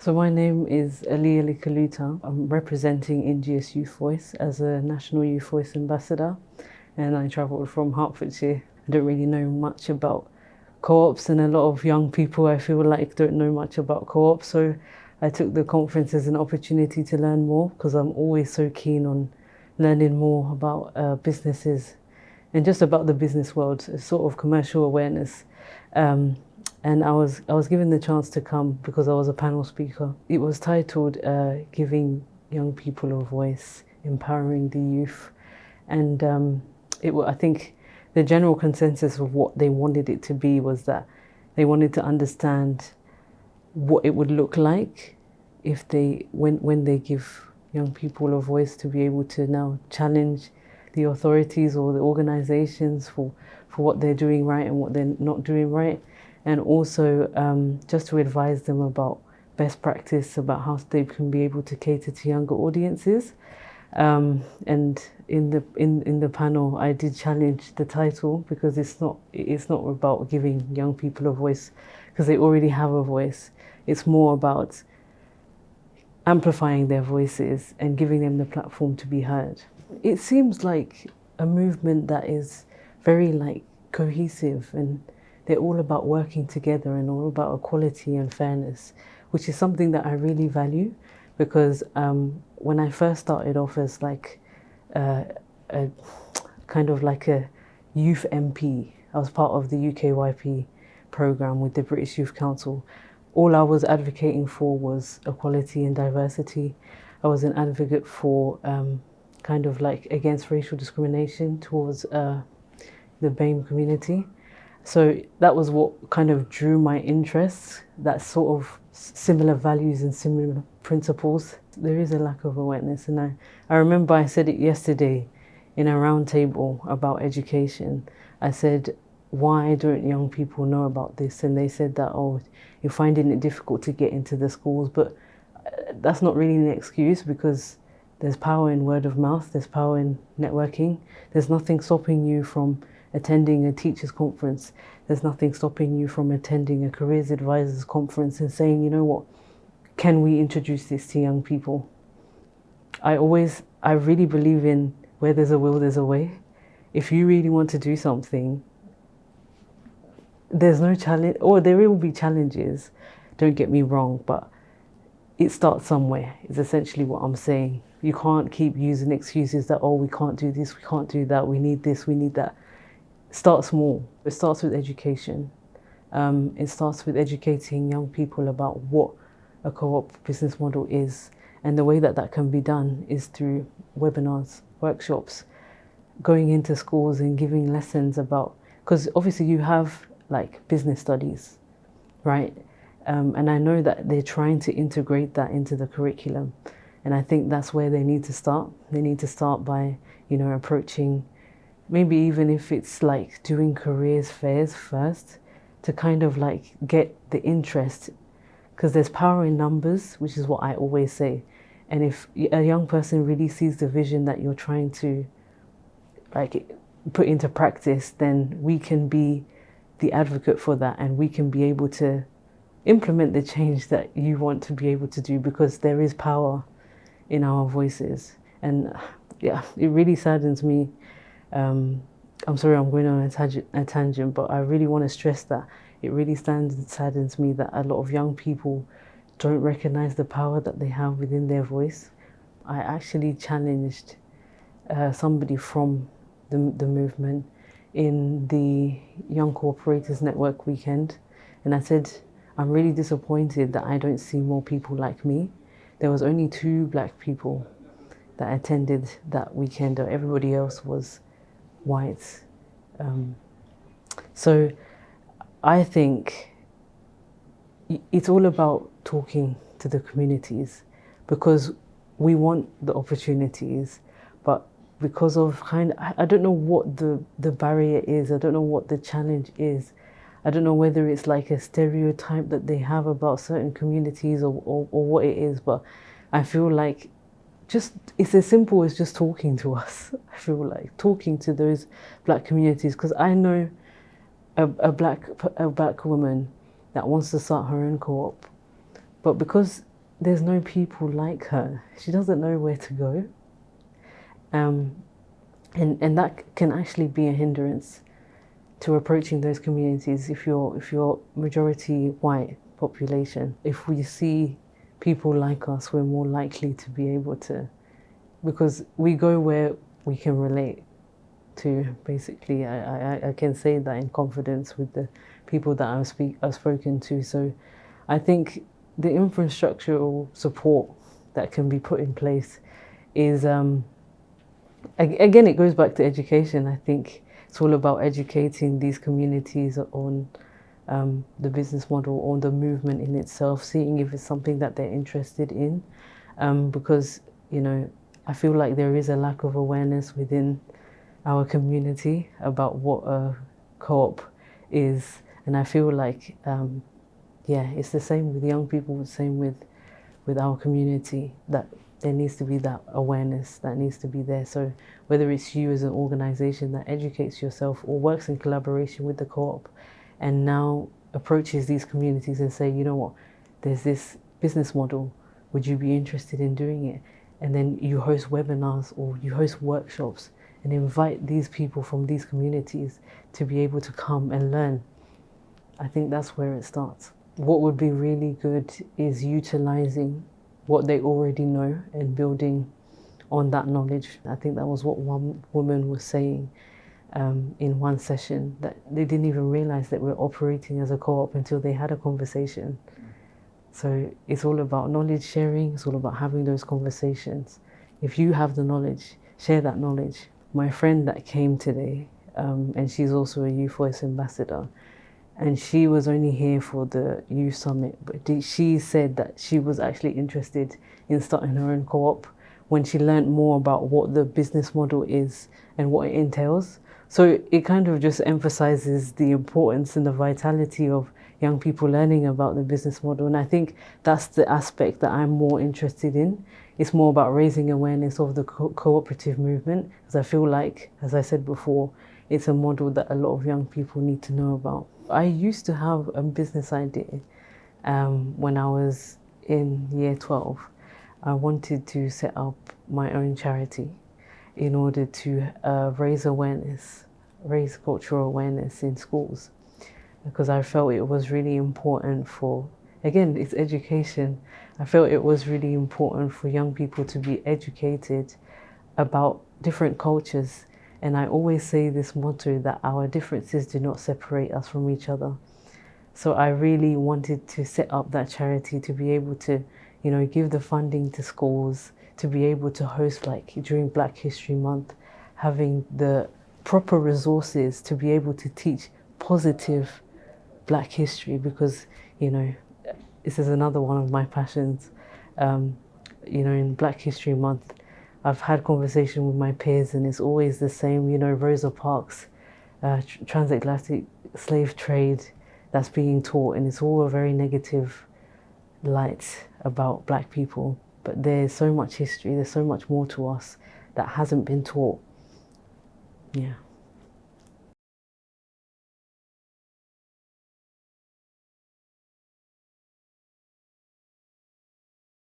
So my name is Aaliyah Likuluta. I'm representing India's Youth Voice as a National Youth Voice Ambassador, and I travelled from Hertfordshire. I don't really know much about co-ops, and a lot of young people, I feel like, don't know much about co-ops. So I took the conference as an opportunity to learn more, because I'm always so keen on learning more about businesses and just about the business world, sort of commercial awareness. And I was given the chance to come because I was a panel speaker. It was titled Giving Young People a Voice, Empowering the Youth. And I think the general consensus of what they wanted it to be was that they wanted to understand what it would look like if when they give young people a voice, to be able to now challenge the authorities or the organizations for what they're doing right and what they're not doing right. And also just to advise them about best practice, about how they can be able to cater to younger audiences. And in the panel, I did challenge the title, because it's not about giving young people a voice, because they already have a voice. It's more about amplifying their voices and giving them the platform to be heard. It seems like a movement that is very cohesive, and they're all about working together and all about equality and fairness, which is something that I really value, because when I first started off as a kind of like a youth MP, I was part of the UKYP programme with the British Youth Council. All I was advocating for was equality and diversity. I was an advocate for against racial discrimination towards the BAME community. So that was what kind of drew my interest, that sort of similar values and similar principles. There is a lack of awareness, and I remember I said it yesterday in a round table about education. I said, why don't young people know about this? And they said that, oh, you're finding it difficult to get into the schools, but that's not really an excuse, because there's power in word of mouth, there's power in networking. There's nothing stopping you from attending a teachers conference. There's nothing stopping you from attending a careers advisors conference and saying, you know what, can we introduce this to young people? I really believe in where there's a will, there's a way. If you really want to do something, there's no challenge, or there will be challenges, don't get me wrong, but it starts somewhere, is essentially what I'm saying. You can't keep using excuses that, oh, we can't do this, we can't do that, we need this, we need that. Start small. It starts with education. It starts with educating young people about what a co-op business model is. And the way that can be done is through webinars, workshops, going into schools and giving lessons about, because obviously you have business studies, right? And I know that they're trying to integrate that into the curriculum. And I think that's where they need to start. They need to start by, approaching, maybe even if it's doing careers fairs first, to kind of get the interest, because there's power in numbers, which is what I always say. And if a young person really sees the vision that you're trying to put into practice, then we can be the advocate for that, and we can be able to implement the change that you want to be able to do, because there is power in our voices. And yeah, it really saddens me. I'm sorry I'm going on a tangent, but I really want to stress that it really saddens me that a lot of young people don't recognize the power that they have within their voice. I actually challenged somebody from the movement in the Young Co-operatives Network weekend, and I said, I'm really disappointed that I don't see more people like me. There was only 2 black people that attended that weekend, or everybody else was white. So I think it's all about talking to the communities, because we want the opportunities, but because of I don't know what the barrier is, I don't know what the challenge is. I don't know whether it's a stereotype that they have about certain communities or what it is, but I feel like it's as simple as just talking to us. I feel like talking to those black communities, because I know a black woman that wants to start her own co-op, but because there's no people like her. She doesn't know where to go. And that can actually be a hindrance to approaching those communities if you're majority white population. If we see people like us, we're more likely to be able to, because we go where we can relate to, basically. I can say that in confidence with the people that I've spoken to. So I think the infrastructural support that can be put in place is, again, it goes back to education. I think it's all about educating these communities on the business model, on the movement in itself, seeing if it's something that they're interested in. Because, you know, I feel like there is a lack of awareness within our community about what a co-op is. And I feel like, yeah, it's the same with young people, the same with our community, that there needs to be that awareness that needs to be there. So whether it's you as an organization that educates yourself or works in collaboration with the co-op and now approaches these communities and say, you know what, there's this business model, would you be interested in doing it? And then you host webinars or you host workshops and invite these people from these communities to be able to come and learn. I think that's where it starts. What would be really good is utilizing what they already know and building on that knowledge. I think that was what one woman was saying in one session, that they didn't even realize that we're operating as a co-op until they had a conversation. So it's all about knowledge sharing, it's all about having those conversations. If you have the knowledge, share that knowledge. My friend that came today, and she's also a Youth Voice Ambassador, and she was only here for the Youth Summit, but she said that she was actually interested in starting her own co-op when she learned more about what the business model is and what it entails. So it kind of just emphasizes the importance and the vitality of young people learning about the business model. And I think that's the aspect that I'm more interested in. It's more about raising awareness of the cooperative movement, because I feel like, as I said before, it's a model that a lot of young people need to know about. I used to have a business idea when I was in year 12. I wanted to set up my own charity in order to raise awareness, raise cultural awareness in schools, because I felt it was really important for, again, it's education. I felt it was really important for young people to be educated about different cultures. And I always say this motto that our differences do not separate us from each other. So I really wanted to set up that charity to be able to, you know, give the funding to schools, to be able to host, like during Black History Month, having the proper resources to be able to teach positive Black history, because, you know, this is another one of my passions. You know, in Black History Month, I've had conversation with my peers and it's always the same, you know, Rosa Parks, transatlantic slave trade that's being taught, and it's all a very negative light about Black people. But there's so much history, there's so much more to us that hasn't been taught. Yeah.